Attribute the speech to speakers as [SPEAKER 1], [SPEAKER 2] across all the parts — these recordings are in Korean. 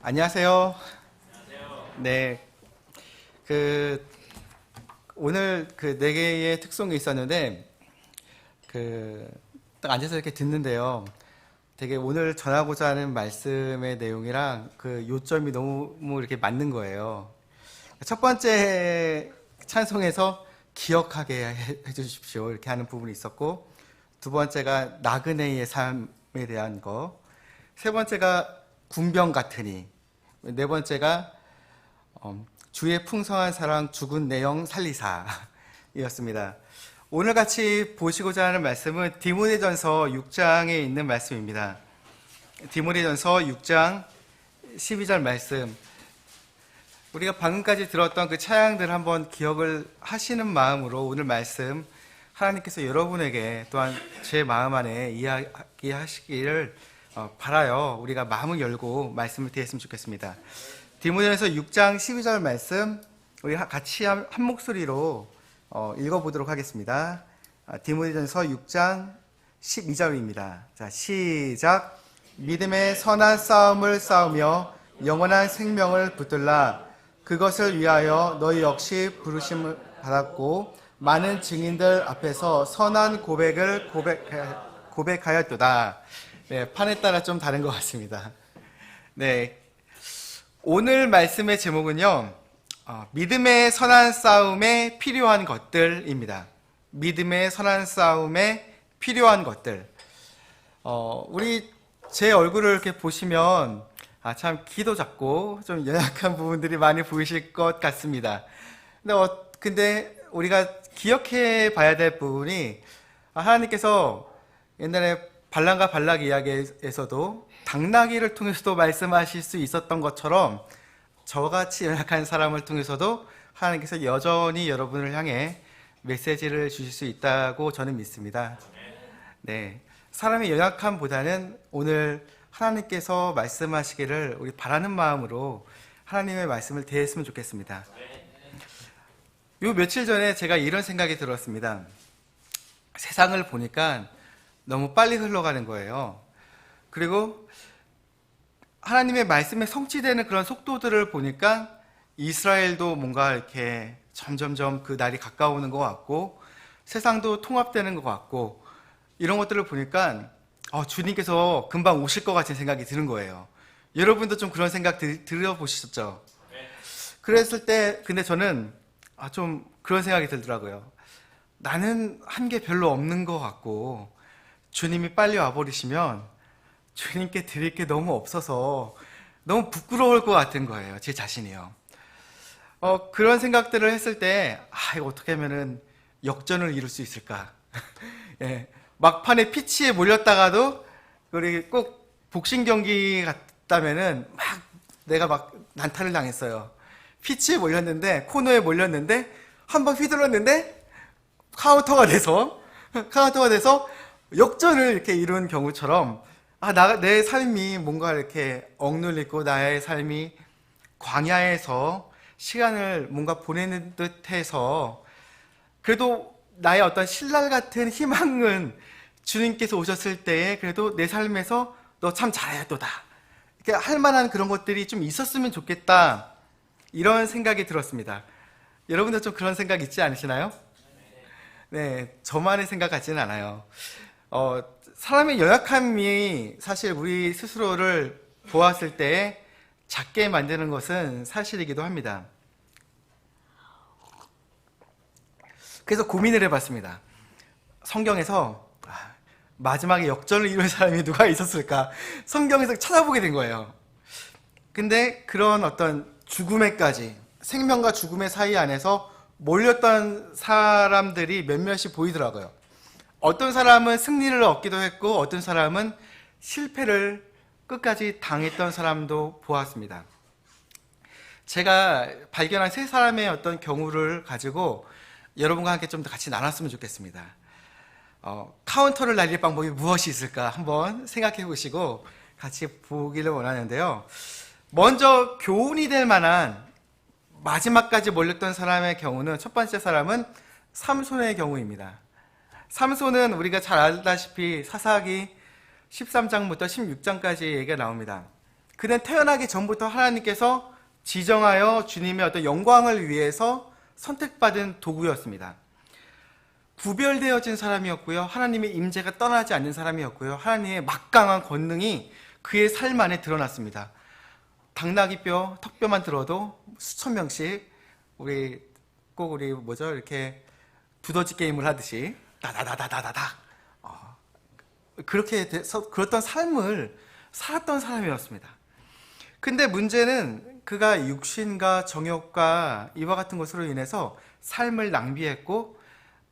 [SPEAKER 1] 안녕하세요. 네. 오늘 네 개의 특송이 있었는데, 딱 앉아서 이렇게 듣는데요. 되게 오늘 전하고자 하는 말씀의 내용이랑 요점이 너무 이렇게 맞는 거예요. 첫 번째 찬송에서 기억하게 해 주십시오. 이렇게 하는 부분이 있었고, 두 번째가 나그네의 삶에 대한 거, 세 번째가 군병 같으니, 네 번째가 주의 풍성한 사랑 죽은 내영 살리사 이었습니다. 오늘 같이 보시고자 하는 말씀은 디모데전서 6장에 있는 말씀입니다. 디모데전서 6장 12절 말씀, 우리가 방금까지 들었던 그 찬양들 한번 기억을 하시는 마음으로 오늘 말씀 하나님께서 여러분에게 또한 제 마음 안에 이야기하시기를 바라요. 우리가 마음을 열고 말씀을 드렸으면 좋겠습니다. 디모데전서 6장 12절 말씀 우리 같이 한 목소리로 읽어보도록 하겠습니다. 디모데전서 6장 12절입니다. 자, 시작. 믿음의 선한 싸움을 싸우며 영원한 생명을 붙들라. 그것을 위하여 너희 역시 부르심을 받았고 많은 증인들 앞에서 선한 고백을 고백하였도다. 네, 판에 따라 좀 다른 것 같습니다. 네, 오늘 말씀의 제목은요, 믿음의 선한 싸움에 필요한 것들입니다. 믿음의 선한 싸움에 필요한 것들. 제 얼굴을 이렇게 보시면 참 기도 작고 좀 연약한 부분들이 많이 보이실 것 같습니다. 근데 우리가 기억해 봐야 될 부분이, 하나님께서 옛날에 발람과 발락 이야기에서도 당나귀를 통해서도 말씀하실 수 있었던 것처럼 저같이 연약한 사람을 통해서도 하나님께서 여전히 여러분을 향해 메시지를 주실 수 있다고 저는 믿습니다. 네, 사람의 연약함보다는 오늘 하나님께서 말씀하시기를 우리 바라는 마음으로 하나님의 말씀을 대했으면 좋겠습니다. 요 며칠 전에 제가 이런 생각이 들었습니다. 세상을 보니까 너무 빨리 흘러가는 거예요. 그리고 하나님의 말씀에 성취되는 그런 속도들을 보니까 이스라엘도 뭔가 이렇게 점점점 그 날이 가까워오는 것 같고 세상도 통합되는 것 같고 이런 것들을 보니까 주님께서 금방 오실 것 같은 생각이 드는 거예요. 여러분도 좀 그런 생각 들어보셨죠? 그랬을 때 근데 저는 좀 그런 생각이 들더라고요. 나는 한 게 별로 없는 것 같고 주님이 빨리 와버리시면 주님께 드릴 게 너무 없어서 너무 부끄러울 것 같은 거예요. 제 자신이요. 그런 생각들을 했을 때 이거 어떻게 하면은 역전을 이룰 수 있을까? 예, 막판에 피치에 몰렸다가도 우리 꼭 복싱 경기 같다면은 내가 난타를 당했어요. 피치에 몰렸는데 코너에 몰렸는데 한번 휘둘렀는데 카운터가 돼서 역전을 이렇게 이룬 경우처럼 내 삶이 뭔가 이렇게 억눌리고 나의 삶이 광야에서 시간을 뭔가 보내는 듯해서 그래도 나의 어떤 신랄 같은 희망은 주님께서 오셨을 때에 그래도 내 삶에서 너 참 잘했도다 이렇게 할 만한 그런 것들이 좀 있었으면 좋겠다 이런 생각이 들었습니다. 여러분도 좀 그런 생각 있지 않으시나요? 네, 저만의 생각 같지는 않아요. 사람의 연약함이 사실 우리 스스로를 보았을 때 작게 만드는 것은 사실이기도 합니다. 그래서 고민을 해봤습니다. 성경에서 마지막에 역전을 이룬 사람이 누가 있었을까? 성경에서 찾아보게 된 거예요. 근데 그런 어떤 죽음에까지, 생명과 죽음의 사이 안에서 몰렸던 사람들이 몇몇이 보이더라고요. 어떤 사람은 승리를 얻기도 했고 어떤 사람은 실패를 끝까지 당했던 사람도 보았습니다. 제가 발견한 세 사람의 어떤 경우를 가지고 여러분과 함께 좀 더 같이 나눴으면 좋겠습니다. 카운터를 날릴 방법이 무엇이 있을까 한번 생각해 보시고 같이 보기를 원하는데요. 먼저 교훈이 될 만한 마지막까지 몰렸던 사람의 경우는 첫 번째 사람은 삼손의 경우입니다. 삼손은 우리가 잘 알다시피 사사기 13장부터 16장까지 얘기가 나옵니다. 그는 태어나기 전부터 하나님께서 지정하여 주님의 어떤 영광을 위해서 선택받은 도구였습니다. 구별되어진 사람이었고요. 하나님의 임재가 떠나지 않는 사람이었고요. 하나님의 막강한 권능이 그의 삶 안에 드러났습니다. 당나귀뼈, 턱뼈만 들어도 수천 명씩 우리 이렇게 두더지 게임을 하듯이 다다다다다다다 그렇게 돼서 그랬던 삶을 살았던 사람이었습니다. 근데 문제는 그가 육신과 정욕과 이와 같은 것으로 인해서 삶을 낭비했고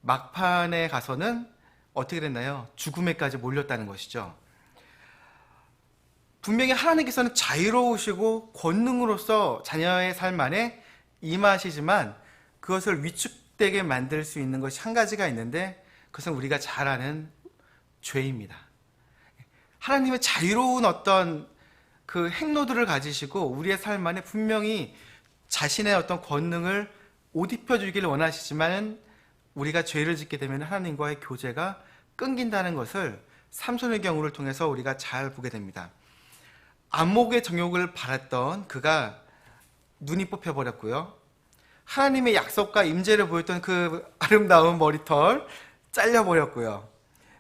[SPEAKER 1] 막판에 가서는 어떻게 됐나요? 죽음에까지 몰렸다는 것이죠. 분명히 하나님께서는 자유로우시고 권능으로서 자녀의 삶 안에 임하시지만 그것을 위축되게 만들 수 있는 것이 한 가지가 있는데 그것은 우리가 잘 아는 죄입니다. 하나님의 자유로운 어떤 그 행로들을 가지시고 우리의 삶 안에 분명히 자신의 어떤 권능을 옷 입혀주기를 원하시지만 우리가 죄를 짓게 되면 하나님과의 교제가 끊긴다는 것을 삼손의 경우를 통해서 우리가 잘 보게 됩니다. 안목의 정욕을 바랐던 그가 눈이 뽑혀버렸고요. 하나님의 약속과 임재를 보였던 그 아름다운 머리털 잘려버렸고요.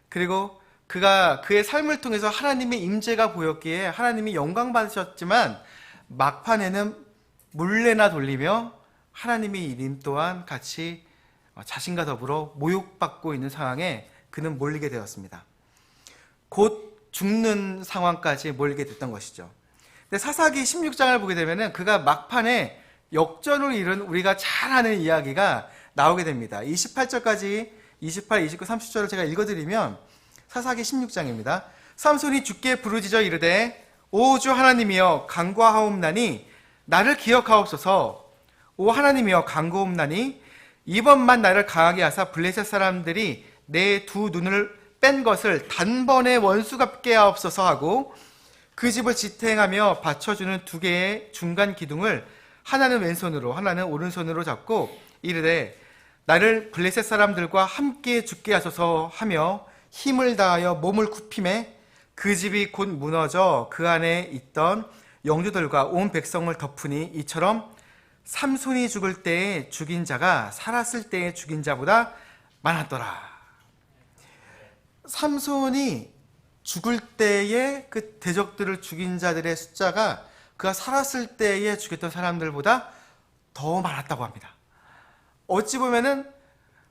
[SPEAKER 1] 그리고 그가 그의 삶을 통해서 하나님의 임재가 보였기에 하나님이 영광 받으셨지만 막판에는 물레나 돌리며 하나님의 이름 또한 같이 자신과 더불어 모욕받고 있는 상황에 그는 몰리게 되었습니다. 곧 죽는 상황까지 몰리게 됐던 것이죠. 근데 사사기 16장을 보게 되면은 그가 막판에 역전을 이룬 우리가 잘 아는 이야기가 나오게 됩니다. 28절까지 28, 29, 30절을 제가 읽어드리면 사사기 16장입니다. 삼손이 주께 부르짖어 이르되 오 주 하나님이여 간구하옵나니 나를 기억하옵소서. 오 하나님이여 간구하옵나니 이번만 나를 강하게 하사 블레셋 사람들이 내 두 눈을 뺀 것을 단번에 원수 갚게 하옵소서 하고 그 집을 지탱하며 받쳐주는 두 개의 중간 기둥을 하나는 왼손으로 하나는 오른손으로 잡고 이르되 나를 블레셋 사람들과 함께 죽게 하소서 하며 힘을 다하여 몸을 굽힘에 그 집이 곧 무너져 그 안에 있던 영주들과 온 백성을 덮으니 이처럼 삼손이 죽을 때에 죽인 자가 살았을 때에 죽인 자보다 많았더라. 삼손이 죽을 때에 그 대적들을 죽인 자들의 숫자가 그가 살았을 때에 죽였던 사람들보다 더 많았다고 합니다. 어찌 보면은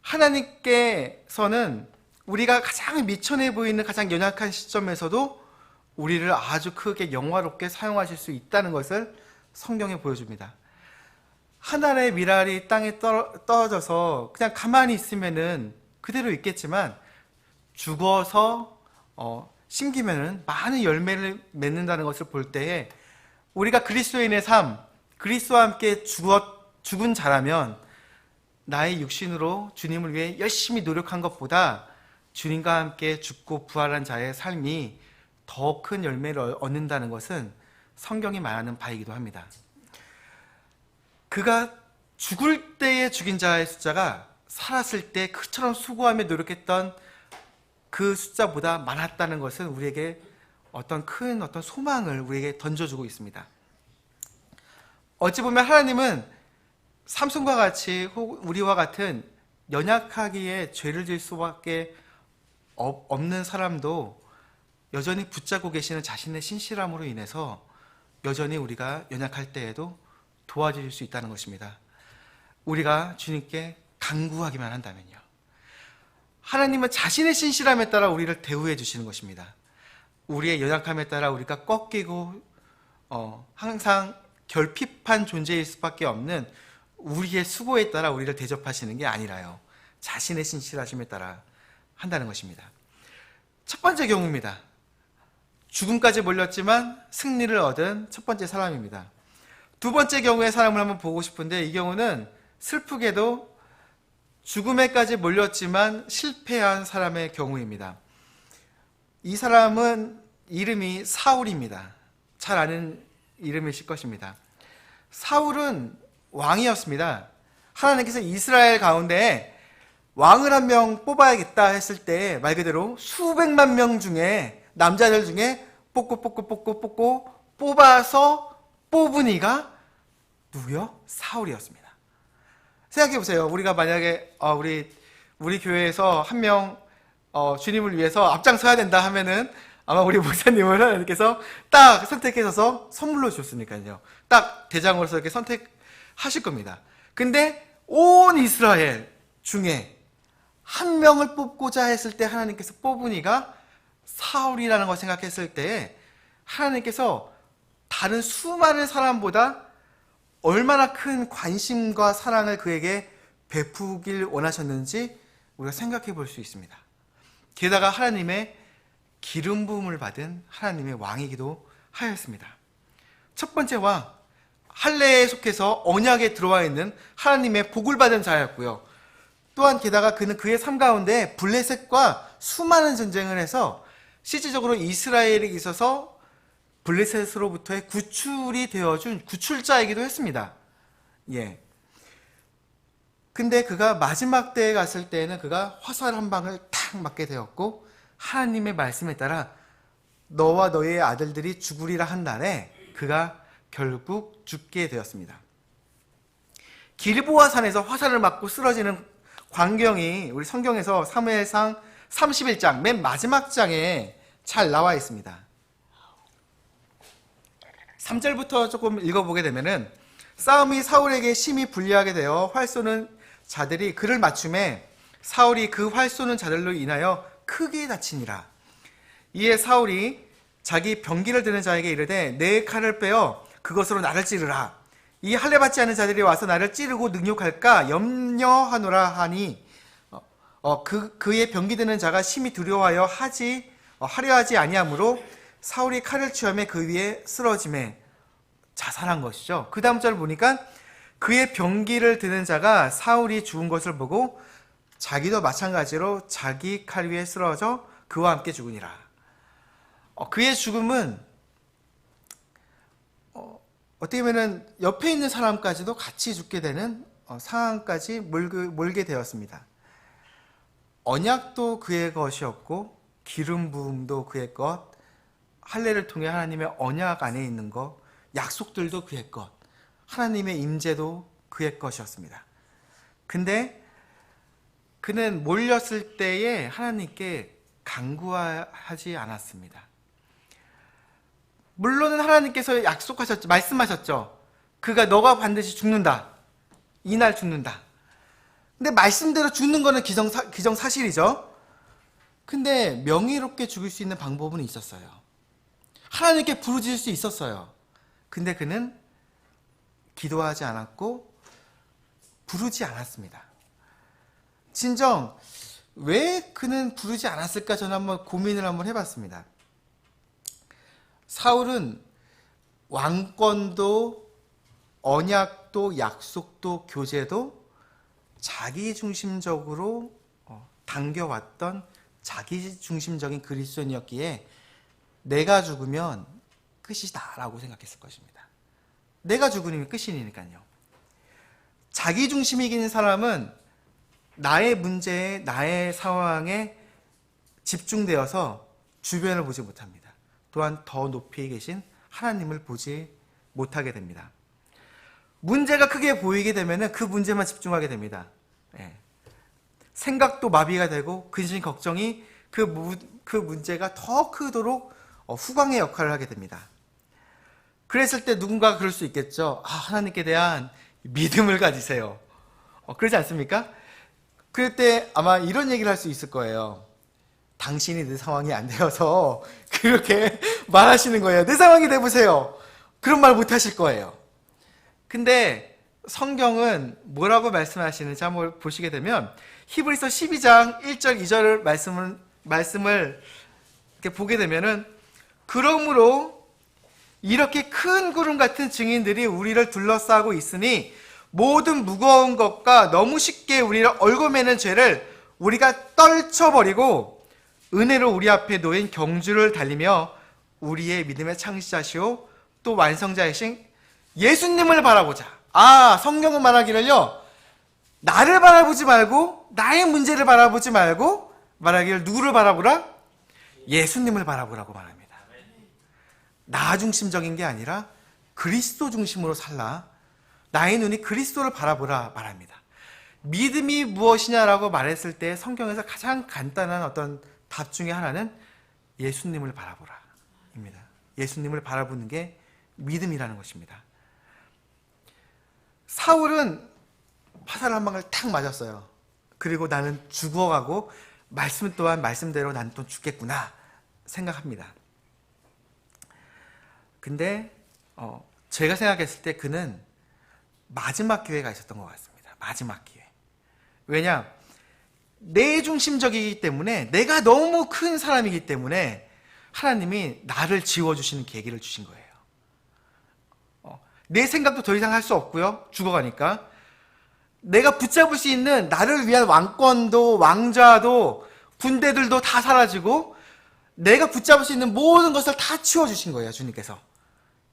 [SPEAKER 1] 하나님께서는 우리가 가장 미천해 보이는 가장 연약한 시점에서도 우리를 아주 크게 영화롭게 사용하실 수 있다는 것을 성경에 보여줍니다. 하늘의 미랄이 땅에 떨어져서 그냥 가만히 있으면은 그대로 있겠지만 죽어서 심기면은 많은 열매를 맺는다는 것을 볼 때에 우리가 그리스도인의 삶, 그리스도와 함께 죽은 자라면 나의 육신으로 주님을 위해 열심히 노력한 것보다 주님과 함께 죽고 부활한 자의 삶이 더 큰 열매를 얻는다는 것은 성경이 말하는 바이기도 합니다. 그가 죽을 때에 죽인 자의 숫자가 살았을 때 그처럼 수고하며 노력했던 그 숫자보다 많았다는 것은 우리에게 어떤 큰 소망을 우리에게 던져주고 있습니다. 어찌 보면 하나님은 삼손과 같이 혹 우리와 같은 연약하기에 죄를 지을 수밖에 없는 사람도 여전히 붙잡고 계시는 자신의 신실함으로 인해서 여전히 우리가 연약할 때에도 도와주실 수 있다는 것입니다. 우리가 주님께 간구하기만 한다면요. 하나님은 자신의 신실함에 따라 우리를 대우해 주시는 것입니다. 우리의 연약함에 따라 우리가 꺾이고 항상 결핍한 존재일 수밖에 없는 우리의 수고에 따라 우리를 대접하시는 게 아니라요. 자신의 신실하심에 따라 한다는 것입니다. 첫 번째 경우입니다. 죽음까지 몰렸지만 승리를 얻은 첫 번째 사람입니다. 두 번째 경우의 사람을 한번 보고 싶은데 이 경우는 슬프게도 죽음에까지 몰렸지만 실패한 사람의 경우입니다. 이 사람은 이름이 사울입니다. 잘 아는 이름이실 것입니다. 사울은 왕이었습니다. 하나님께서 이스라엘 가운데 왕을 한 명 뽑아야겠다 했을 때 말 그대로 수백만 명 중에 남자들 중에 뽑고 뽑아서 뽑은 이가 누구요? 사울이었습니다. 생각해 보세요. 우리가 만약에 우리 교회에서 한 명 주님을 위해서 앞장서야 된다 하면은 아마 우리 목사님을 하나님께서 딱 선택해서 선물로 주셨으니까요. 딱 대장으로서 이렇게 선택하실 겁니다. 근데 온 이스라엘 중에 한 명을 뽑고자 했을 때 하나님께서 뽑은 이가 사울이라는 걸 생각했을 때 하나님께서 다른 수많은 사람보다 얼마나 큰 관심과 사랑을 그에게 베푸길 원하셨는지 우리가 생각해 볼 수 있습니다. 게다가 하나님의 기름 부음을 받은 하나님의 왕이기도 하였습니다. 첫 번째 왕, 할례에 속해서 언약에 들어와 있는 하나님의 복을 받은 자였고요. 또한 게다가 그는 그의 삶 가운데 블레셋과 수많은 전쟁을 해서 실질적으로 이스라엘에 있어서 블레셋으로부터의 구출이 되어준 구출자이기도 했습니다. 예. 근데 그가 마지막 때에 갔을 때에는 그가 화살 한 방을 탁 맞게 되었고 하나님의 말씀에 따라 너와 너의 아들들이 죽으리라 한 날에 그가 결국 죽게 되었습니다. 길보아 산에서 화살을 맞고 쓰러지는 광경이 우리 성경에서 사무엘상 31장 맨 마지막 장에 잘 나와 있습니다. 3절부터 조금 읽어보게 되면은 싸움이 사울에게 심히 불리하게 되어 활 쏘는 자들이 그를 맞춤에 사울이 그 활 쏘는 자들로 인하여 크게 다치니라. 이에 사울이 자기 병기를 드는 자에게 이르되 내 칼을 빼어 그것으로 나를 찌르라. 이 할례 받지 않은 자들이 와서 나를 찌르고 능욕할까 염려하노라 하니 그의 병기 드는 자가 심히 두려워하여 하려 하지 아니하므로 사울이 칼을 취하며 그 위에 쓰러짐에 자살한 것이죠. 그 다음 절을 보니까 그의 병기를 드는 자가 사울이 죽은 것을 보고 자기도 마찬가지로 자기 칼 위에 쓰러져 그와 함께 죽으니라. 그의 죽음은 어떻게 보면 옆에 있는 사람까지도 같이 죽게 되는 상황까지 몰게 되었습니다. 언약도 그의 것이었고 기름 부음도 그의 것, 할례를 통해 하나님의 언약 안에 있는 것, 약속들도 그의 것, 하나님의 임재도 그의 것이었습니다. 근데 그는 몰렸을 때에 하나님께 간구하지 않았습니다. 물론은 하나님께서 약속하셨죠. 말씀하셨죠. 너가 반드시 죽는다. 이날 죽는다. 근데 말씀대로 죽는 거는 기정사실이죠. 근데 명예롭게 죽을 수 있는 방법은 있었어요. 하나님께 부르짖을 수 있었어요. 근데 그는 기도하지 않았고 부르지 않았습니다. 진정 왜 그는 부르지 않았을까 저는 한번 고민을 해봤습니다. 사울은 왕권도 언약도 약속도 교제도 자기중심적으로 당겨왔던 자기중심적인 그리스도인이었기에 내가 죽으면 끝이다 라고 생각했을 것입니다. 내가 죽으면 끝이니까요. 자기중심이긴 사람은 나의 문제에 나의 상황에 집중되어서 주변을 보지 못합니다. 또한 더 높이 계신 하나님을 보지 못하게 됩니다. 문제가 크게 보이게 되면 그 문제만 집중하게 됩니다. 생각도 마비가 되고 근심 걱정이 그 문제가 더 크도록 후광의 역할을 하게 됩니다. 그랬을 때 누군가가 그럴 수 있겠죠. 하나님께 대한 믿음을 가지세요. 그러지 않습니까? 그럴 때 아마 이런 얘기를 할 수 있을 거예요. 당신이 내 상황이 안 되어서 그렇게 말하시는 거예요. 내 상황이 돼보세요. 그런 말 못 하실 거예요. 근데 성경은 뭐라고 말씀하시는지 한번 보시게 되면 히브리서 12장 1절 2절 말씀을 이렇게 보게 되면은 그러므로 이렇게 큰 구름 같은 증인들이 우리를 둘러싸고 있으니 모든 무거운 것과 너무 쉽게 우리를 얽어매는 죄를 우리가 떨쳐버리고 은혜로 우리 앞에 놓인 경주를 달리며 우리의 믿음의 창시자시오 또 완성자이신 예수님을 바라보자. 성경은 말하기를요, 나를 바라보지 말고 나의 문제를 바라보지 말고 말하기를 누구를 바라보라? 예수님을 바라보라고 말합니다. 나 중심적인 게 아니라 그리스도 중심으로 살라. 나의 눈이 그리스도를 바라보라 말합니다. 믿음이 무엇이냐라고 말했을 때 성경에서 가장 간단한 어떤 답 중에 하나는 예수님을 바라보라 입니다. 예수님을 바라보는 게 믿음이라는 것입니다. 사울은 화살 한 방을 탁 맞았어요. 그리고 나는 죽어가고 말씀 또한 말씀대로 난 또 죽겠구나 생각합니다. 근데 제가 생각했을 때 그는 마지막 기회가 있었던 것 같습니다. 마지막 기회. 왜냐? 내 중심적이기 때문에, 내가 너무 큰 사람이기 때문에 하나님이 나를 지워주시는 계기를 주신 거예요. 내 생각도 더 이상 할 수 없고요. 죽어가니까. 내가 붙잡을 수 있는 나를 위한 왕권도 왕좌도 군대들도 다 사라지고 내가 붙잡을 수 있는 모든 것을 다 치워주신 거예요. 주님께서.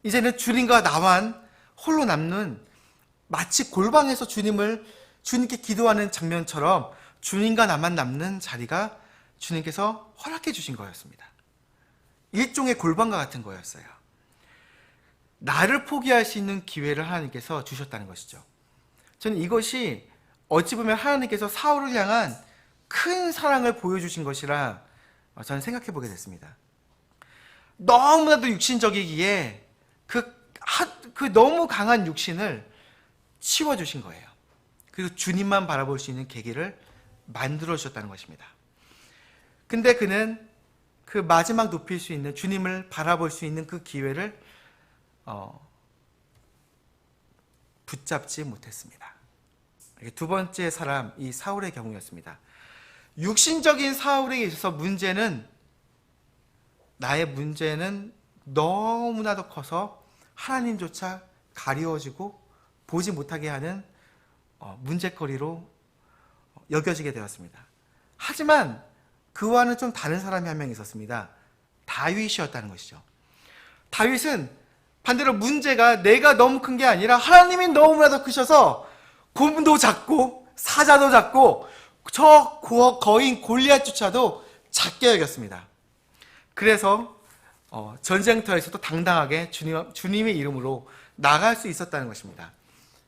[SPEAKER 1] 이제는 주님과 나만 홀로 남는, 마치 골방에서 주님께 기도하는 장면처럼 주님과 나만 남는 자리가 주님께서 허락해 주신 거였습니다. 일종의 골방과 같은 거였어요. 나를 포기할 수 있는 기회를 하나님께서 주셨다는 것이죠. 저는 이것이 어찌 보면 하나님께서 사울을 향한 큰 사랑을 보여주신 것이라 저는 생각해 보게 됐습니다. 너무나도 육신적이기에 그 너무 강한 육신을 치워주신 거예요. 그리고 주님만 바라볼 수 있는 계기를 만들어 주셨다는 것입니다. 근데 그는 그 마지막 높일 수 있는, 주님을 바라볼 수 있는 그 기회를 붙잡지 못했습니다. 두 번째 사람, 이 사울의 경우였습니다. 육신적인 사울에게 있어서 나의 문제는 너무나도 커서 하나님조차 가리워지고 보지 못하게 하는 문제거리로 여겨지게 되었습니다. 하지만 그와는 좀 다른 사람이 한 명 있었습니다. 다윗이었다는 것이죠. 다윗은 반대로 문제가 내가 너무 큰 게 아니라 하나님이 너무나도 크셔서 곰도 작고 사자도 작고 저 거인 골리앗조차도 작게 여겼습니다. 그래서 전쟁터에서도 당당하게 주님의 이름으로 나갈 수 있었다는 것입니다.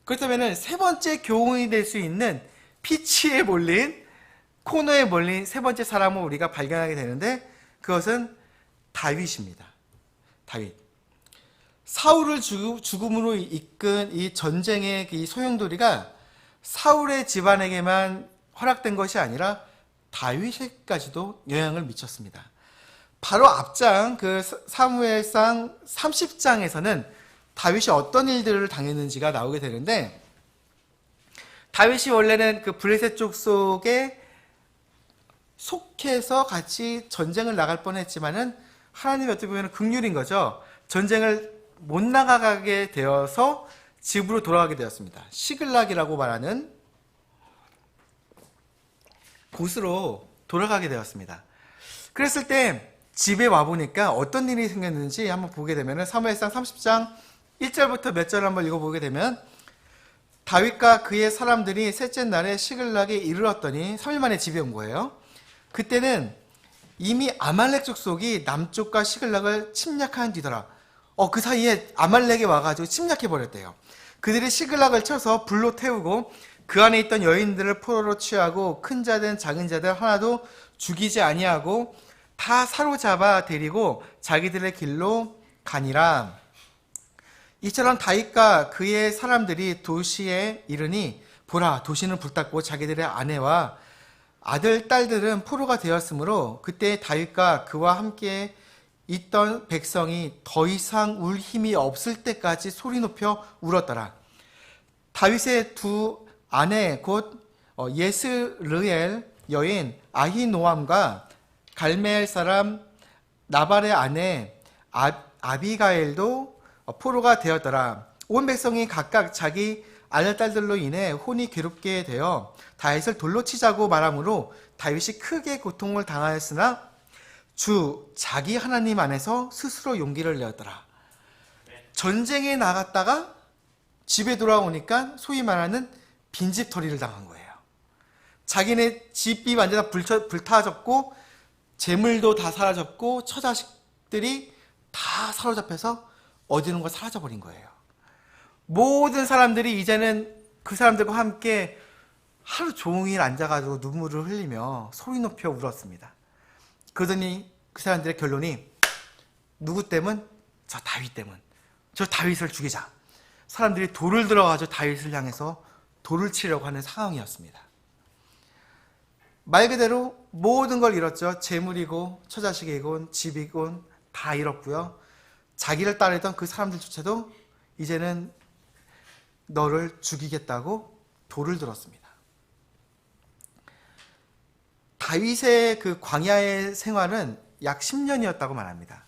[SPEAKER 1] 그렇다면 세 번째 교훈이 될 수 있는 피치에 몰린, 코너에 몰린 세 번째 사람을 우리가 발견하게 되는데, 그것은 다윗입니다. 다윗. 사울을 죽음으로 이끈 이 전쟁의 이 소용돌이가 사울의 집안에게만 허락된 것이 아니라 다윗에게까지도 영향을 미쳤습니다. 바로 앞장 그 사무엘상 30장에서는 다윗이 어떤 일들을 당했는지가 나오게 되는데, 다윗이 원래는 그 블레셋 족속에 속해서 같이 전쟁을 나갈 뻔했지만은 하나님이 어떻게 보면 긍휼인 거죠. 전쟁을 못 나가게 되어서 집으로 돌아가게 되었습니다. 시글락이라고 말하는 곳으로 돌아가게 되었습니다. 그랬을 때 집에 와보니까 어떤 일이 생겼는지 한번 보게 되면 사무엘상 30장 1절부터 몇 절을 한번 읽어보게 되면, 다윗과 그의 사람들이 셋째 날에 시글락에 이르렀더니 3일 만에 집에 온 거예요. 그때는 이미 아말렉 족속이 남쪽과 시글락을 침략한 뒤더라. 그 사이에 아말렉이 와가지고 침략해버렸대요. 그들이 시글락을 쳐서 불로 태우고 그 안에 있던 여인들을 포로로 취하고 큰 자든 작은 자들 하나도 죽이지 아니하고 다 사로잡아 데리고 자기들의 길로 가니라. 이처럼 다윗과 그의 사람들이 도시에 이르니 보라, 도시는 불탔고 자기들의 아내와 아들, 딸들은 포로가 되었으므로 그때 다윗과 그와 함께 있던 백성이 더 이상 울 힘이 없을 때까지 소리 높여 울었더라. 다윗의 두 아내 곧 예스르엘 여인 아히노암과 갈멜 사람 나발의 아내 아비가일도 포로가 되었더라. 온 백성이 각각 자기 아들 딸들로 인해 혼이 괴롭게 되어 다윗을 돌로 치자고 말하므로 다윗이 크게 고통을 당하였으나 주 자기 하나님 안에서 스스로 용기를 내었더라. 전쟁에 나갔다가 집에 돌아오니까 소위 말하는 빈집털이를 당한 거예요. 자기네 집이 완전 불타졌고 재물도 다 사라졌고 처자식들이 다 사로잡혀서 어디론가 사라져버린 거예요. 모든 사람들이 이제는 그 사람들과 함께 하루 종일 앉아가지고 눈물을 흘리며 소리 높여 울었습니다. 그러더니 그 사람들의 결론이 누구 때문? 저 다윗 때문. 저 다윗을 죽이자. 사람들이 돌을 들어가지고 다윗을 향해서 돌을 치려고 하는 상황이었습니다. 말 그대로 모든 걸 잃었죠. 재물이고 처자식이고 집이고 다 잃었고요. 자기를 따르던 그 사람들조차도 이제는 너를 죽이겠다고 돌을 들었습니다. 다윗의 그 광야의 생활은 약 10년이었다고 말합니다.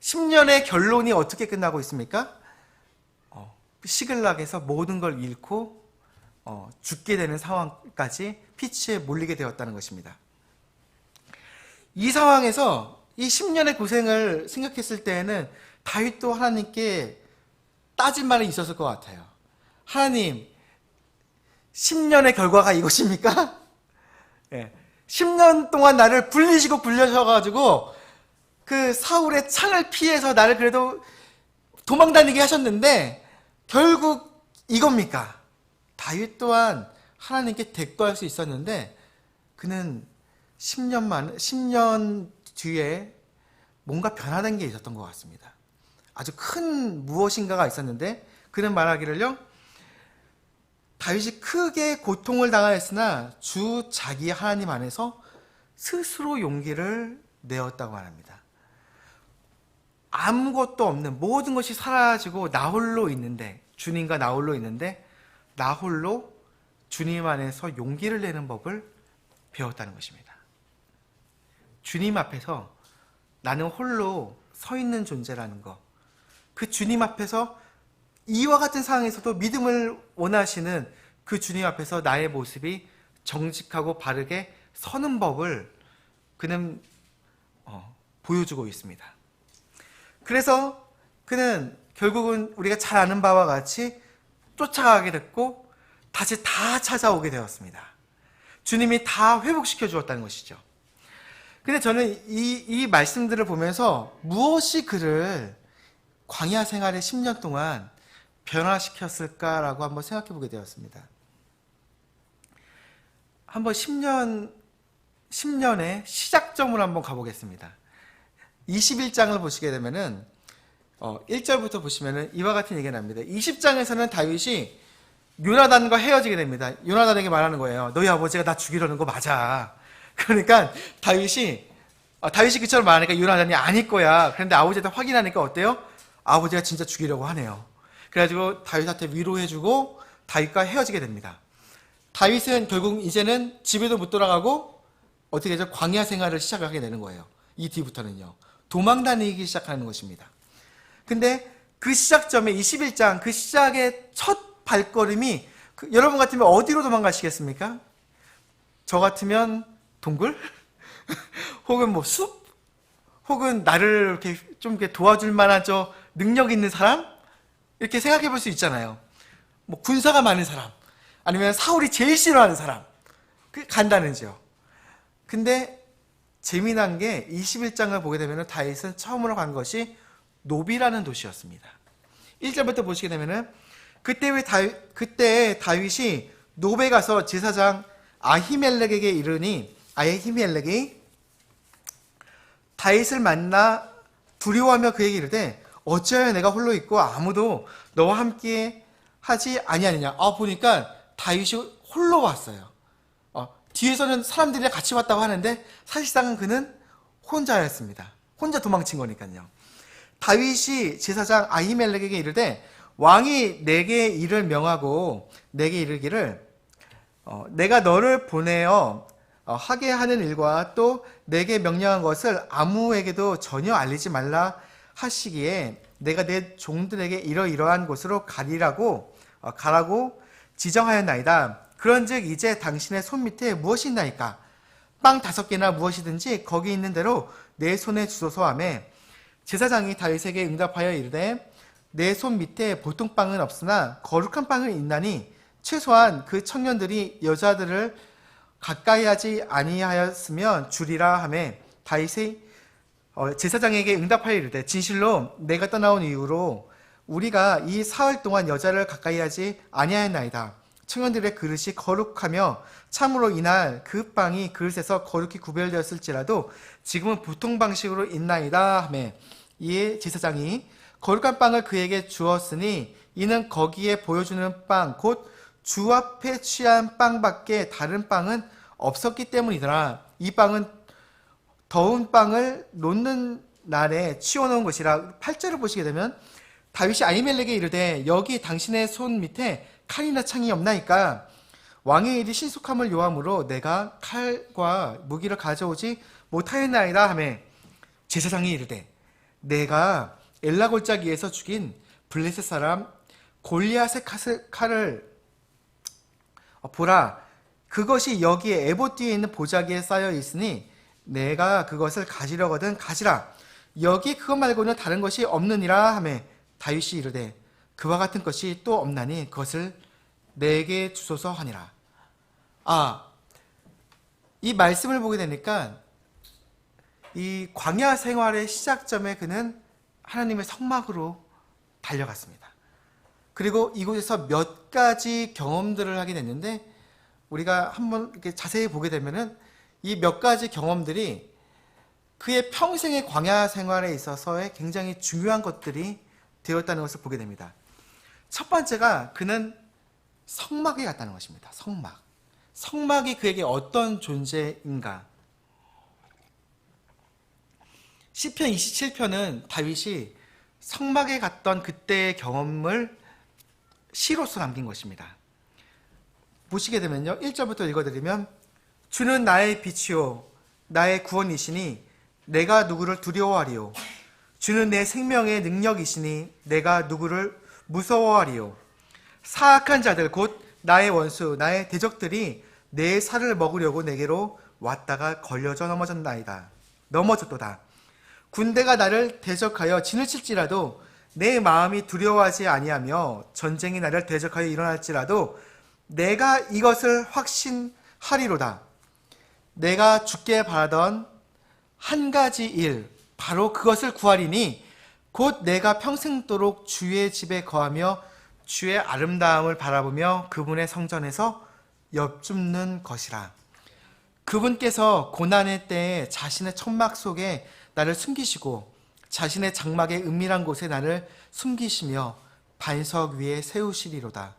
[SPEAKER 1] 10년의 결론이 어떻게 끝나고 있습니까? 시글락에서 모든 걸 잃고 죽게 되는 상황까지 피치에 몰리게 되었다는 것입니다. 이 상황에서 이 10년의 고생을 생각했을 때에는 다윗도 하나님께 따질 말이 있었을 것 같아요. 하나님, 10년의 결과가 이것입니까? 예. 10년 동안 나를 불리시고 불려셔가지고 그 사울의 창을 피해서 나를 그래도 도망다니게 하셨는데 결국 이겁니까? 다윗 또한 하나님께 대꾸할 수 있었는데 그는 10년 뒤에 뭔가 변화된 게 있었던 것 같습니다. 아주 큰 무엇인가가 있었는데 그는 말하기를요, 다윗이 크게 고통을 당하였으나 주 자기 하나님 안에서 스스로 용기를 내었다고 말합니다. 아무것도 없는 모든 것이 사라지고 나 홀로 있는데, 주님과 나 홀로 있는데 나 홀로 주님 안에서 용기를 내는 법을 배웠다는 것입니다. 주님 앞에서 나는 홀로 서 있는 존재라는 것, 그 주님 앞에서 이와 같은 상황에서도 믿음을 원하시는 그 주님 앞에서 나의 모습이 정직하고 바르게 서는 법을 그는 보여주고 있습니다. 그래서 그는 결국은 우리가 잘 아는 바와 같이 쫓아가게 됐고 다시 다 찾아오게 되었습니다. 주님이 다 회복시켜 주었다는 것이죠. 근데 저는 이 말씀들을 보면서 무엇이 그를 광야 생활의 10년 동안 변화시켰을까라고 한번 생각해 보게 되었습니다. 한번 10년의 시작점으로 한번 가보겠습니다. 21장을 보시게 되면은 1절부터 보시면은 이와 같은 얘기가 납니다. 20장에서는 다윗이 요나단과 헤어지게 됩니다. 요나단에게 말하는 거예요. 너희 아버지가 나 죽이려는 거 맞아. 그러니까 다윗이 그처럼 말하니까 요나단이 아닐 거야. 그런데 아버지한테 확인하니까 어때요? 아버지가 진짜 죽이려고 하네요. 그래가지고 다윗한테 위로해주고 다윗과 헤어지게 됩니다. 다윗은 결국 이제는 집에도 못 돌아가고 어떻게 되죠? 광야 생활을 시작하게 되는 거예요. 이 뒤부터는요. 도망 다니기 시작하는 것입니다. 근데 그 시작점에 21장 그 시작의 첫 발걸음이 여러분 같으면 어디로 도망가시겠습니까? 저 같으면 동굴? 혹은 뭐 숲? 혹은 나를 이렇게 좀 이렇게 도와줄 만한 저 능력 있는 사람? 이렇게 생각해 볼 수 있잖아요. 뭐 군사가 많은 사람, 아니면 사울이 제일 싫어하는 사람, 간다는지요. 근데 재미난 게 21장을 보게 되면 다윗은 처음으로 간 것이 노비라는 도시였습니다. 1절부터 보시게 되면은 그때 다윗이 노베 가서 제사장 아히멜렉에게 이르니 아히멜렉이 다윗을 만나 두려워하며 그에게 이르되 어찌하여 내가 홀로 있고 아무도 너와 함께 하지 아니하느냐. 보니까 다윗이 홀로 왔어요. 뒤에서는 사람들이랑 같이 왔다고 하는데 사실상은 그는 혼자였습니다. 혼자 도망친 거니까요. 다윗이 제사장 아히멜렉에게 이르되 왕이 내게 일을 명하고 내게 이르기를 내가 너를 보내어 하게 하는 일과 또 내게 명령한 것을 아무에게도 전혀 알리지 말라 하시기에 내가 내 종들에게 이러이러한 곳으로 가라고 지정하였나이다. 그런즉 이제 당신의 손 밑에 무엇이 있나이까? 빵 5개나 무엇이든지 거기 있는 대로 내 손에 주소서 하며 제사장이 다윗에게 응답하여 이르되 내 손 밑에 보통 빵은 없으나 거룩한 빵은 있나니 최소한 그 청년들이 여자들을 가까이 하지 아니하였으면 주리라 하며 다윗이 제사장에게 응답하여 이르되 진실로 내가 떠나온 이후로 우리가 이 사흘 동안 여자를 가까이 하지 아니하였나이다. 청년들의 그릇이 거룩하며 참으로 이날 그 빵이 그릇에서 거룩히 구별되었을지라도 지금은 보통 방식으로 있나이다 하며, 이에 제사장이 거룩한 빵을 그에게 주었으니 이는 거기에 보여주는 빵 곧 주 앞에 취한 빵밖에 다른 빵은 없었기 때문이더라. 이 빵은 더운 빵을 놓는 날에 치워놓은 것이라. 8절을 보시게 되면 다윗이 아히멜렉에게 이르되 여기 당신의 손 밑에 칼이나 창이 없나이까? 왕의 일이 신속함을 요함으로 내가 칼과 무기를 가져오지 못하였나이다 하매, 제사장이 이르되 내가 엘라 골짜기에서 죽인 블레셋 사람 골리앗의 칼을 보라, 그것이 여기에 에봇 뒤에 있는 보자기에 쌓여 있으니 내가 그것을 가지려거든 가지라. 여기 그것 말고는 다른 것이 없느니라 하매, 다윗이 이르되 그와 같은 것이 또 없나니 그것을 내게 주소서 하니라. 이 말씀을 보게 되니까 이 광야 생활의 시작점에 그는 하나님의 성막으로 달려갔습니다. 그리고 이곳에서 몇 가지 경험들을 하게 됐는데, 우리가 한번 이렇게 자세히 보게 되면은 이 몇 가지 경험들이 그의 평생의 광야 생활에 있어서의 굉장히 중요한 것들이 되었다는 것을 보게 됩니다. 첫 번째가 그는 성막에 갔다는 것입니다. 성막. 성막이 그에게 어떤 존재인가? 시편 27편은 다윗이 성막에 갔던 그때의 경험을 시로서 남긴 것입니다. 보시게 되면요, 1절부터 읽어드리면 주는 나의 빛이요 나의 구원이시니 내가 누구를 두려워하리요. 주는 내 생명의 능력이시니 내가 누구를 무서워하리요. 사악한 자들 곧 나의 원수 나의 대적들이 내 살을 먹으려고 내게로 왔다가 걸려져 넘어졌도다. 군대가 나를 대적하여 진을 칠지라도 내 마음이 두려워하지 아니하며 전쟁이 나를 대적하여 일어날지라도 내가 이것을 확신하리로다. 내가 주께 바라던 한 가지 일, 바로 그것을 구하리니 곧 내가 평생도록 주의 집에 거하며 주의 아름다움을 바라보며 그분의 성전에서 엽줍는 것이라. 그분께서 고난의 때에 자신의 천막 속에 나를 숨기시고 자신의 장막의 은밀한 곳에 나를 숨기시며 반석 위에 세우시리로다.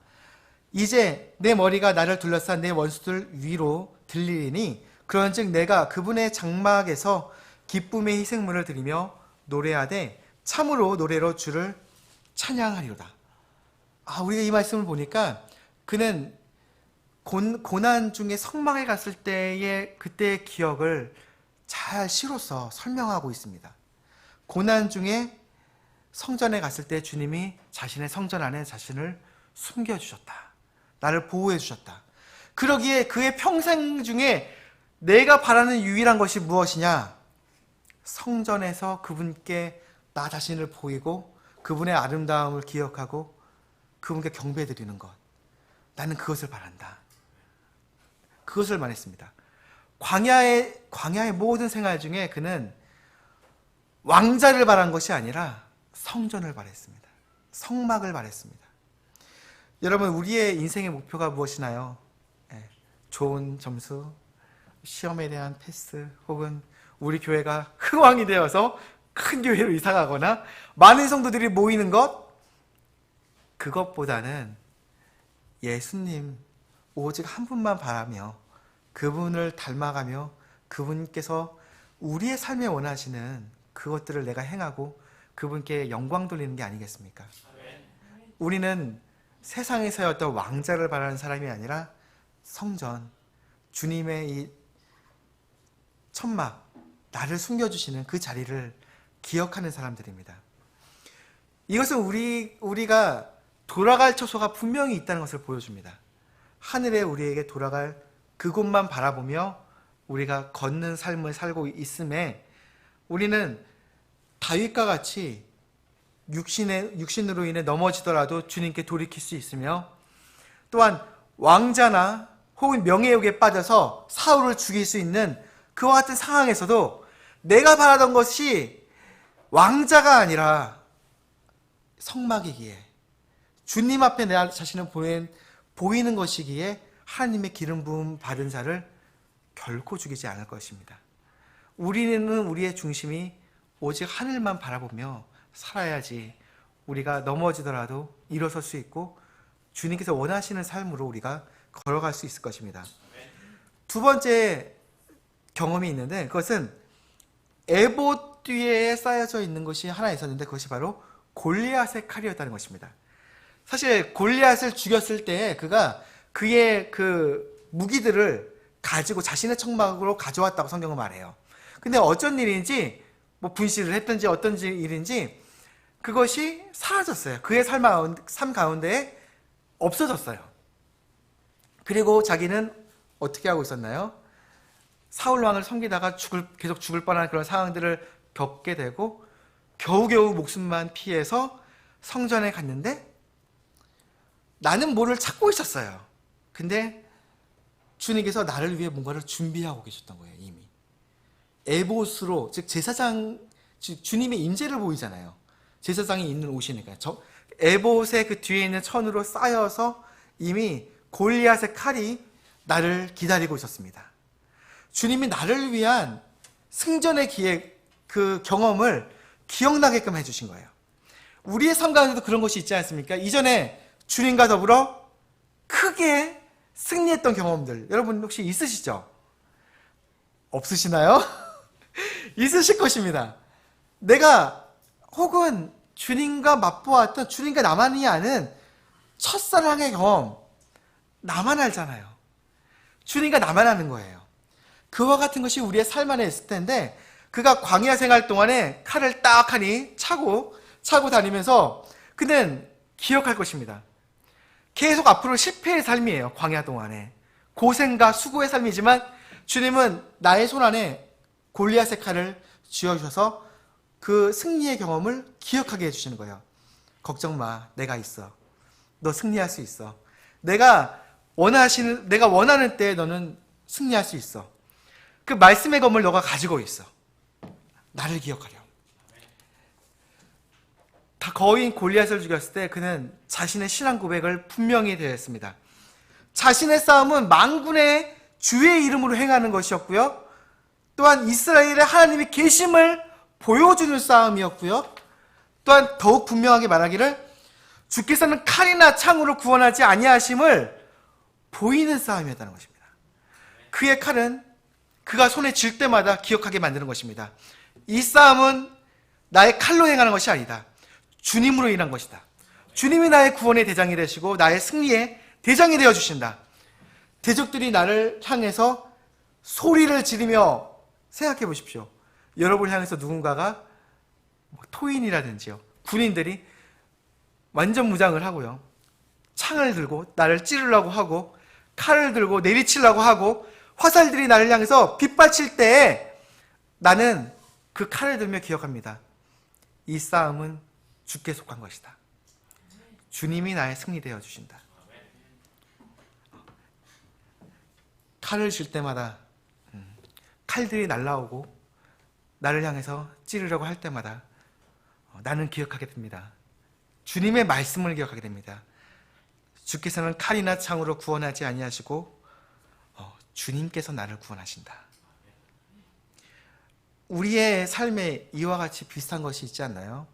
[SPEAKER 1] 이제 내 머리가 나를 둘러싼 내 원수들 위로 들리리니 그런즉 내가 그분의 장막에서 기쁨의 희생물을 드리며 노래하되 참으로 노래로 주를 찬양하리로다. 우리가 이 말씀을 보니까 그는 고난 중에 성막에 갔을 때의 그때의 기억을 잘 시로서 설명하고 있습니다. 고난 중에 성전에 갔을 때 주님이 자신의 성전 안에 자신을 숨겨주셨다. 나를 보호해 주셨다. 그러기에 그의 평생 중에 내가 바라는 유일한 것이 무엇이냐? 성전에서 그분께 나 자신을 보이고 그분의 아름다움을 기억하고 그분께 경배드리는 것. 나는 그것을 바란다. 그것을 말했습니다. 광야의 모든 생활 중에 그는 왕자를 바란 것이 아니라 성전을 바랬습니다. 성막을 바랬습니다. 여러분, 우리의 인생의 목표가 무엇이나요? 좋은 점수, 시험에 대한 패스, 혹은 우리 교회가 흥왕이 되어서 큰 교회로 이사가거나 많은 성도들이 모이는 것? 그것보다는 예수님 오직 한 분만 바라며 그분을 닮아가며 그분께서 우리의 삶에 원하시는 그것들을 내가 행하고 그분께 영광 돌리는 게 아니겠습니까? 우리는 세상에서의 어떤 왕자를 바라는 사람이 아니라 성전, 주님의 이 천막, 나를 숨겨주시는 그 자리를 기억하는 사람들입니다. 이것은 우리가 돌아갈 처소가 분명히 있다는 것을 보여줍니다. 하늘에 우리에게 돌아갈 그곳만 바라보며 우리가 걷는 삶을 살고 있음에 우리는 다윗과 같이 육신으로 인해 넘어지더라도 주님께 돌이킬 수 있으며, 또한 왕자나 혹은 명예욕에 빠져서 사울을 죽일 수 있는 그와 같은 상황에서도 내가 바라던 것이 왕자가 아니라 성막이기에, 주님 앞에 내 자신을 보이는 것이기에 하나님의 기름 부음 받은 자를 결코 죽이지 않을 것입니다. 우리는 우리의 중심이 오직 하늘만 바라보며 살아야지 우리가 넘어지더라도 일어설 수 있고 주님께서 원하시는 삶으로 우리가 걸어갈 수 있을 것입니다. 두 번째 경험이 있는데, 그것은 에봇 뒤에 쌓여져 있는 것이 하나 있었는데, 그것이 바로 골리앗의 칼이었다는 것입니다. 사실 골리앗을 죽였을 때 그가 그의 그 무기들을 가지고 자신의 청막으로 가져왔다고 성경은 말해요. 근데 어쩐 일인지, 뭐 분실을 했든지 어떤 일인지 그것이 사라졌어요. 그의 삶 가운데에 없어졌어요. 그리고 자기는 어떻게 하고 있었나요? 사울 왕을 섬기다가 계속 죽을 뻔한 그런 상황들을 겪게 되고 겨우겨우 목숨만 피해서 성전에 갔는데 나는 뭐를 찾고 있었어요. 근데 주님께서 나를 위해 뭔가를 준비하고 계셨던 거예요. 이미 에봇으로, 즉 제사장, 즉 주님의 임재를 보이잖아요. 제사장이 입는 옷이니까요. 에봇의 그 뒤에 있는 천으로 쌓여서 이미 골리앗의 칼이 나를 기다리고 있었습니다. 주님이 나를 위한 승전의 그 경험을 기억나게끔 해주신 거예요. 우리의 삶 가운데도 그런 것이 있지 않습니까? 이전에 주님과 더불어 크게 승리했던 경험들, 여러분 혹시 있으시죠? 없으시나요? 있으실 것입니다. 내가 혹은 주님과 맛보았던, 주님과 나만이 아는 첫사랑의 경험, 나만 알잖아요. 주님과 나만 아는 거예요. 그와 같은 것이 우리의 삶 안에 있을 텐데, 그가 광야 생활 동안에 칼을 딱 하니 차고 다니면서 그는 기억할 것입니다. 계속 앞으로 실패의 삶이에요. 광야 동안에 고생과 수고의 삶이지만 주님은 나의 손 안에 골리앗의 칼을 쥐어주셔서 그 승리의 경험을 기억하게 해주시는 거예요. 걱정 마, 내가 있어. 너 승리할 수 있어. 내가 원하는 때에 너는 승리할 수 있어. 그 말씀의 검을 너가 가지고 있어. 나를 기억하렴. 다 거인 골리앗을 죽였을 때 그는 자신의 신앙 고백을 분명히 되었습니다. 자신의 싸움은 만군의 주의 이름으로 행하는 것이었고요. 또한 이스라엘의 하나님의 계심을 보여주는 싸움이었고요. 또한 더욱 분명하게 말하기를 주께서는 칼이나 창으로 구원하지 아니하심을 보이는 싸움이었다는 것입니다. 그의 칼은 그가 손에 쥘 때마다 기억하게 만드는 것입니다. 이 싸움은 나의 칼로 행하는 것이 아니다. 주님으로 인한 것이다. 주님이 나의 구원의 대장이 되시고 나의 승리의 대장이 되어주신다. 대적들이 나를 향해서 소리를 지르며, 생각해 보십시오. 여러분을 향해서 누군가가 토인이라든지요, 군인들이 완전 무장을 하고요, 창을 들고 나를 찌르려고 하고 칼을 들고 내리치려고 하고 화살들이 나를 향해서 빗발칠 때에 나는 그 칼을 들며 기억합니다. 이 싸움은 주께 속한 것이다. 주님이 나의 승리 되어 주신다. 칼을 쥘 때마다, 칼들이 날라오고 나를 향해서 찌르려고 할 때마다 나는 기억하게 됩니다. 주님의 말씀을 기억하게 됩니다. 주께서는 칼이나 창으로 구원하지 아니하시고 주님께서 나를 구원하신다. 우리의 삶에 이와 같이 비슷한 것이 있지 않나요?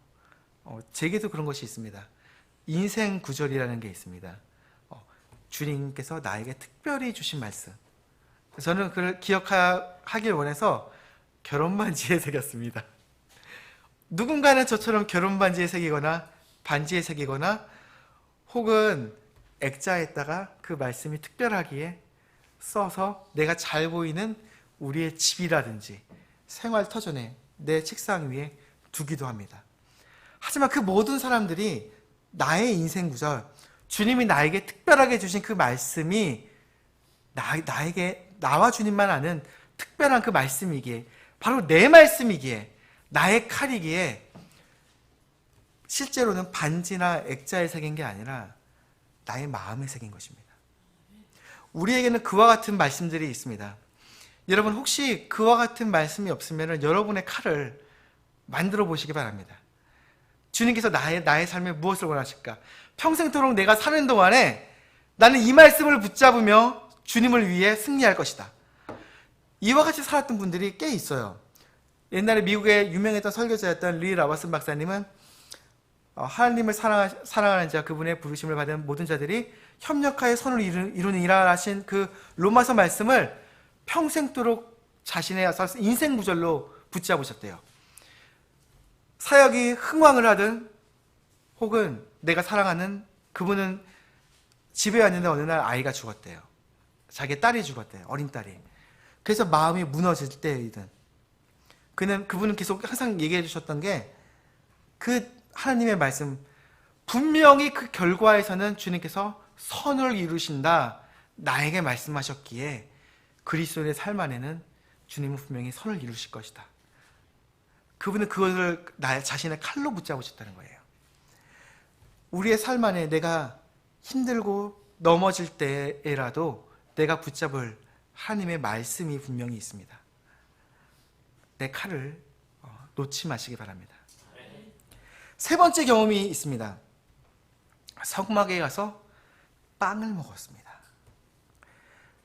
[SPEAKER 1] 제게도 그런 것이 있습니다. 인생 구절이라는 게 있습니다. 주님께서 나에게 특별히 주신 말씀, 저는 그걸 기억하길 원해서 결혼 반지에 새겼습니다. 누군가는 저처럼 결혼 반지에 새기거나 반지에 새기거나 혹은 액자에다가 그 말씀이 특별하기에 써서 내가 잘 보이는 우리의 집이라든지 생활터전에 내 책상 위에 두기도 합니다. 하지만 그 모든 사람들이 나의 인생 구절, 주님이 나에게 특별하게 주신 그 말씀이 나와 주님만 아는 특별한 그 말씀이기에, 바로 내 말씀이기에, 나의 칼이기에 실제로는 반지나 액자에 새긴 게 아니라 나의 마음에 새긴 것입니다. 우리에게는 그와 같은 말씀들이 있습니다. 여러분 혹시 그와 같은 말씀이 없으면 여러분의 칼을 만들어 보시기 바랍니다. 주님께서 나의 삶에 무엇을 원하실까? 평생토록 내가 사는 동안에 나는 이 말씀을 붙잡으며 주님을 위해 승리할 것이다. 이와 같이 살았던 분들이 꽤 있어요. 옛날에 미국의 유명했던 설교자였던 리 라버슨 박사님은 하나님을 사랑하는 자, 그분의 부르심을 받은 모든 자들이 협력하여 선을 이루는 이라 하신 그 로마서 말씀을 평생토록 자신의 인생 구절로 붙잡으셨대요. 사역이 흥왕을 하든 혹은 내가 사랑하는 그분은 집에 왔는데 어느 날 아이가 죽었대요. 자기 딸이 죽었대요. 어린 딸이. 그래서 마음이 무너질 때이든 그분은 계속 항상 얘기해 주셨던 게 그 하나님의 말씀, 분명히 그 결과에서는 주님께서 선을 이루신다 나에게 말씀하셨기에 그리스도의 삶 안에는 주님은 분명히 선을 이루실 것이다. 그분은 그것을 자신의 칼로 붙잡으셨다는 거예요. 우리의 삶 안에 내가 힘들고 넘어질 때에라도 내가 붙잡을 하나님의 말씀이 분명히 있습니다. 내 칼을 놓지 마시기 바랍니다. 세 번째 경험이 있습니다. 성막에 가서 빵을 먹었습니다.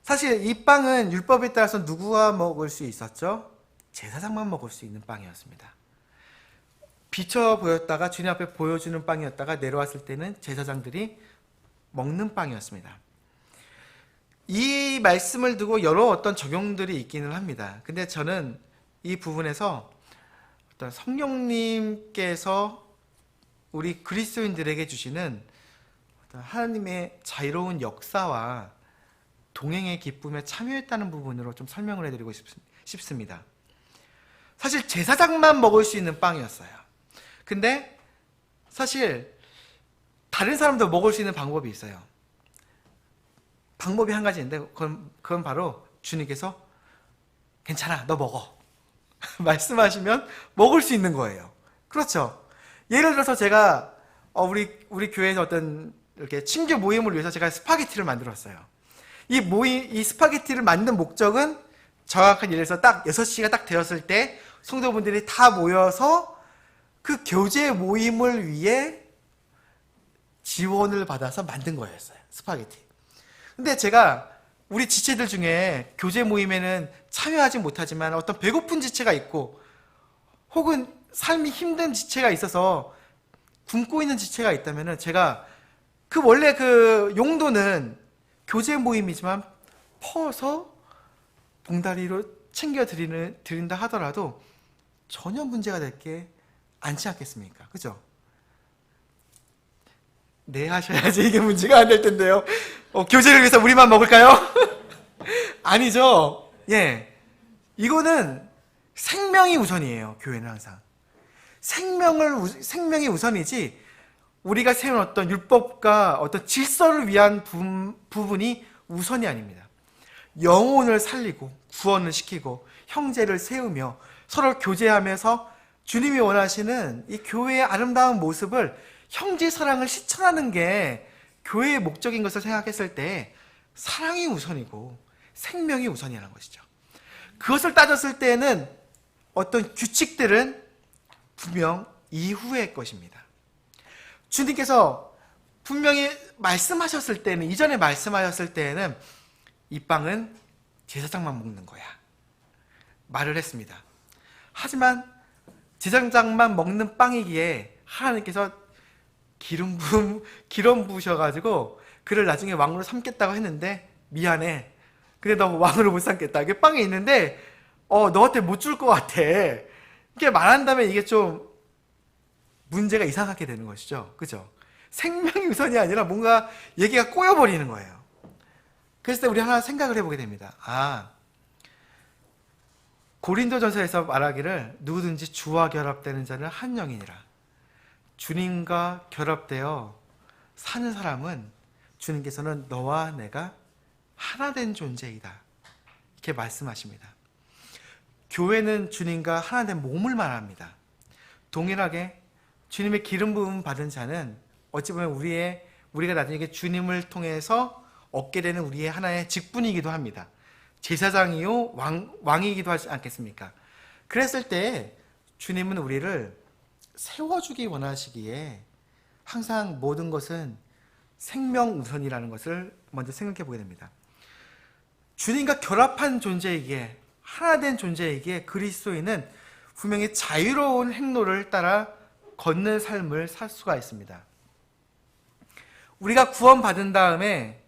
[SPEAKER 1] 사실 이 빵은 율법에 따라서 누구가 먹을 수 있었죠? 제사장만 먹을 수 있는 빵이었습니다. 비춰 보였다가 주님 앞에 보여주는 빵이었다가 내려왔을 때는 제사장들이 먹는 빵이었습니다. 이 말씀을 두고 여러 어떤 적용들이 있기는 합니다. 근데 저는 이 부분에서 어떤 성령님께서 우리 그리스도인들에게 주시는 어떤 하나님의 자유로운 역사와 동행의 기쁨에 참여했다는 부분으로 좀 설명을 해드리고 싶습니다. 사실 제사장만 먹을 수 있는 빵이었어요. 근데 사실 다른 사람도 먹을 수 있는 방법이 있어요. 방법이 한 가지 있는데 그건 바로 주님께서 괜찮아, 너 먹어 말씀하시면 먹을 수 있는 거예요. 그렇죠? 예를 들어서 제가 우리 교회에서 어떤 이렇게 친교 모임을 위해서 제가 스파게티를 만들었어요. 이 스파게티를 만든 목적은 정확한 예를 들어서 딱 6시가 딱 되었을 때 성도분들이 다 모여서 그 교제 모임을 위해 지원을 받아서 만든 거였어요. 스파게티. 근데 제가 우리 지체들 중에 교제 모임에는 참여하지 못하지만 어떤 배고픈 지체가 있고 혹은 삶이 힘든 지체가 있어서 굶고 있는 지체가 있다면 제가 원래 그 용도는 교제 모임이지만 퍼서 봉다리로 챙겨 드린다 하더라도 전혀 문제가 될 게 않지 않겠습니까? 그죠? 네, 하셔야지 이게 문제가 안 될 텐데요. 교제를 위해서 우리만 먹을까요? 아니죠. 예. 이거는 생명이 우선이에요. 교회는 항상. 생명이 우선이지 우리가 세운 어떤 율법과 어떤 질서를 위한 부분이 우선이 아닙니다. 영혼을 살리고 구원을 시키고 형제를 세우며 서로 교제하면서 주님이 원하시는 이 교회의 아름다운 모습을 형제 사랑을 실천하는 게 교회의 목적인 것을 생각했을 때 사랑이 우선이고 생명이 우선이라는 것이죠. 그것을 따졌을 때는 어떤 규칙들은 분명 이후의 것입니다. 주님께서 분명히 말씀하셨을 때는, 이전에 말씀하셨을 때는 이 빵은 제사장만 먹는 거야 말을 했습니다. 하지만 제사장만 먹는 빵이기에 하나님께서 기름 부으셔가지고 그를 나중에 왕으로 삼겠다고 했는데 미안해, 근데 너 왕으로 못 삼겠다. 이게 빵이 있는데 너한테 못 줄 것 같아. 이렇게 말한다면 이게 좀 문제가 이상하게 되는 것이죠. 그죠? 생명이 우선이 아니라 뭔가 얘기가 꼬여버리는 거예요. 그래서 우리 하나 생각을 해보게 됩니다. 고린도전서에서 말하기를 누구든지 주와 결합되는 자는 한 영이니라. 주님과 결합되어 사는 사람은 주님께서는 너와 내가 하나 된 존재이다, 이렇게 말씀하십니다. 교회는 주님과 하나 된 몸을 말합니다. 동일하게 주님의 기름 부음 받은 자는 어찌 보면 우리가 나중에 주님을 통해서 얻게 되는 우리의 하나의 직분이기도 합니다. 제사장이요 왕이기도 하지 않겠습니까? 그랬을 때 주님은 우리를 세워주기 원하시기에 항상 모든 것은 생명 우선이라는 것을 먼저 생각해 보게 됩니다. 주님과 결합한 존재이기에, 하나된 존재이기에 그리스도인은 분명히 자유로운 행로를 따라 걷는 삶을 살 수가 있습니다. 우리가 구원받은 다음에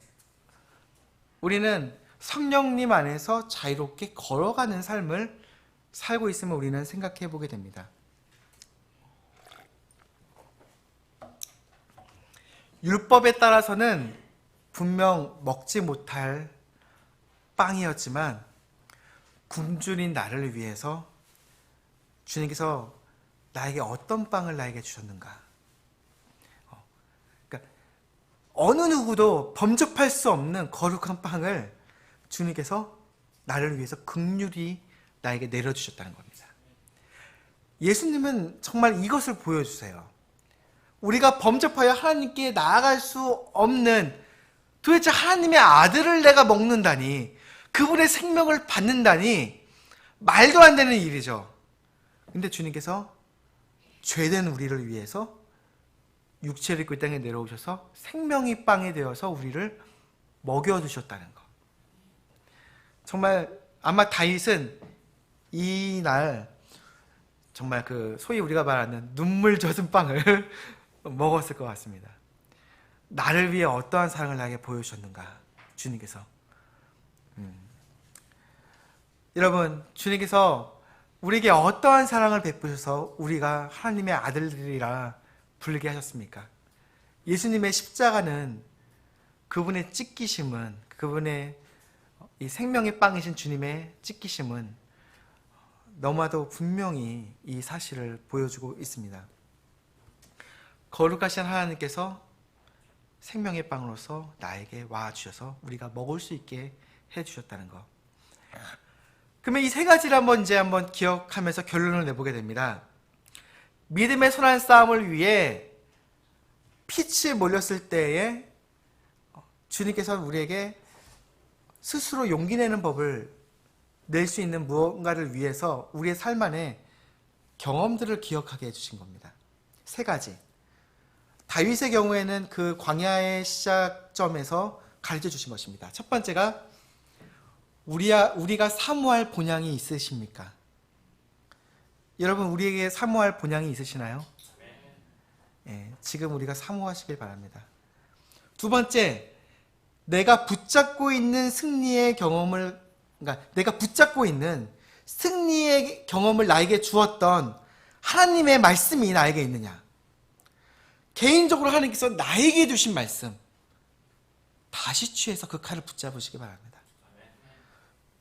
[SPEAKER 1] 우리는 성령님 안에서 자유롭게 걸어가는 삶을 살고 있음을 우리는 생각해 보게 됩니다. 율법에 따라서는 분명 먹지 못할 빵이었지만 굶주린 나를 위해서 주님께서 나에게 어떤 빵을 나에게 주셨는가? 그러니까 어느 누구도 범접할 수 없는 거룩한 빵을 주님께서 나를 위해서 긍휼히 나에게 내려주셨다는 겁니다. 예수님은 정말 이것을 보여주세요. 우리가 범접하여 하나님께 나아갈 수 없는, 도대체 하나님의 아들을 내가 먹는다니, 그분의 생명을 받는다니 말도 안 되는 일이죠. 근데 주님께서 죄된 우리를 위해서 육체를 입고 이 땅에 내려오셔서 생명의 빵이 되어서 우리를 먹여주셨다는 것. 정말 아마 다윗은 이날 정말 그 소위 우리가 말하는 눈물 젖은 빵을 먹었을 것 같습니다. 나를 위해 어떠한 사랑을 나에게 보여주셨는가, 주님께서. 여러분, 주님께서 우리에게 어떠한 사랑을 베푸셔서 우리가 하나님의 아들들이라 부르게 하셨습니까? 예수님의 십자가는, 그분의 찢기심은, 그분의 이 생명의 빵이신 주님의 찢기심은 너무나도 분명히 이 사실을 보여주고 있습니다. 거룩하신 하나님께서 생명의 빵으로서 나에게 와주셔서 우리가 먹을 수 있게 해주셨다는 것. 그러면 이 세 가지를 한번 기억하면서 결론을 내보게 됩니다. 믿음의 선한 싸움을 위해 빛이 몰렸을 때에 주님께서 우리에게 스스로 용기 내는 법을 낼 수 있는 무언가를 위해서 우리의 삶 안에 경험들을 기억하게 해주신 겁니다. 세 가지. 다윗의 경우에는 그 광야의 시작점에서 가르쳐 주신 것입니다. 첫 번째가 우리가 사모할 본향이 있으십니까? 여러분, 우리에게 사모할 본향이 있으시나요? 네, 지금 우리가 사모하시길 바랍니다. 두 번째, 내가 붙잡고 있는 승리의 경험을, 그러니까 내가 붙잡고 있는 승리의 경험을 나에게 주었던 하나님의 말씀이 나에게 있느냐? 개인적으로 하나님께서 나에게 주신 말씀, 다시 취해서 그 칼을 붙잡으시기 바랍니다.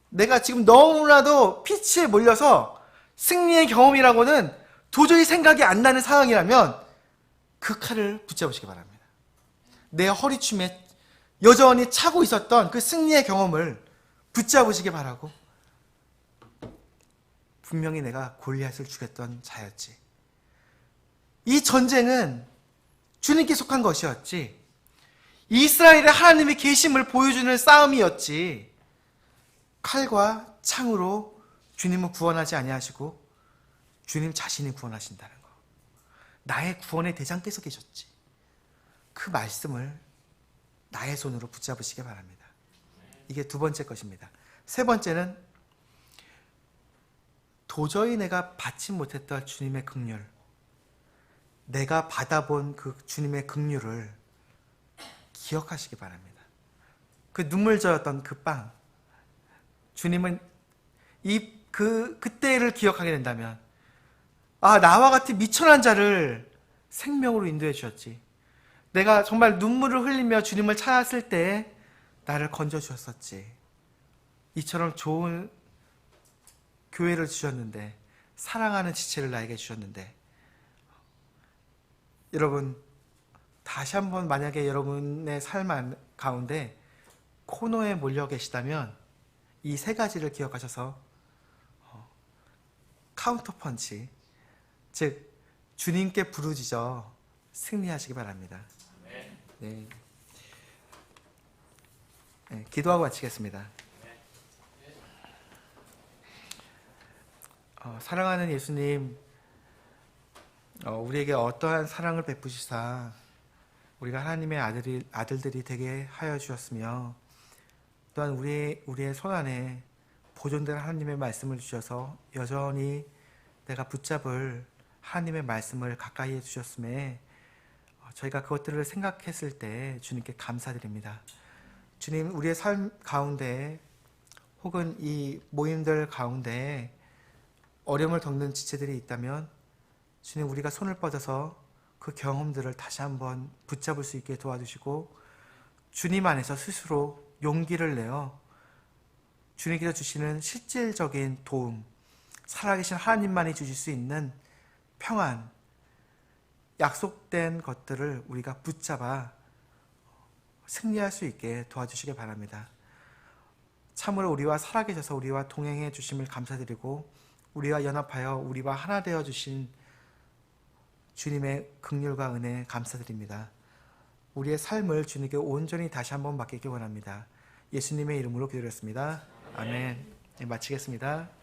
[SPEAKER 1] 내가 지금 너무나도 피치에 몰려서 승리의 경험이라고는 도저히 생각이 안 나는 상황이라면 그 칼을 붙잡으시기 바랍니다. 내 허리춤에 여전히 차고 있었던 그 승리의 경험을 붙잡으시기 바라고, 분명히 내가 골리앗을 죽였던 자였지, 이 전쟁은 주님께 속한 것이었지, 이스라엘의 하나님의 계심을 보여주는 싸움이었지, 칼과 창으로 주님은 구원하지 아니하시고 주님 자신이 구원하신다는 것, 나의 구원의 대장께서 계셨지, 그 말씀을 나의 손으로 붙잡으시기 바랍니다. 이게 두 번째 것입니다. 세 번째는 도저히 내가 받지 못했던 주님의 긍휼, 내가 받아본 그 주님의 긍휼을 기억하시기 바랍니다. 그 눈물 저었던 그 빵, 주님은 그때를 기억하게 된다면, 나와 같은 미천한 자를 생명으로 인도해 주셨지, 내가 정말 눈물을 흘리며 주님을 찾았을 때 나를 건져 주셨었지, 이처럼 좋은 교회를 주셨는데, 사랑하는 지체를 나에게 주셨는데. 여러분, 다시 한번 만약에 여러분의 삶 가운데 코너에 몰려 계시다면 이 세 가지를 기억하셔서 카운터 펀치, 즉 주님께 부르짖어 승리하시기 바랍니다. 네. 네, 기도하고 마치겠습니다. 사랑하는 예수님, 우리에게 어떠한 사랑을 베푸시사 우리가 하나님의 아들들이 되게 하여 주셨으며, 또한 우리의 손 안에 보존된 하나님의 말씀을 주셔서 여전히 내가 붙잡을 하나님의 말씀을 가까이 해주셨음에 저희가 그것들을 생각했을 때 주님께 감사드립니다. 주님, 우리의 삶 가운데 혹은 이 모임들 가운데 어려움을 겪는 지체들이 있다면 주님, 우리가 손을 뻗어서 그 경험들을 다시 한번 붙잡을 수 있게 도와주시고 주님 안에서 스스로 용기를 내어 주님께서 주시는 실질적인 도움, 살아계신 하나님만이 주실 수 있는 평안, 약속된 것들을 우리가 붙잡아 승리할 수 있게 도와주시기 바랍니다. 참으로 우리와 살아계셔서 우리와 동행해 주심을 감사드리고 우리와 연합하여 우리와 하나 되어 주신 주님의 긍휼과 은혜 감사드립니다. 우리의 삶을 주님께 온전히 다시 한번 맡기기 원합니다. 예수님의 이름으로 기도드렸습니다. 아멘. 네, 마치겠습니다.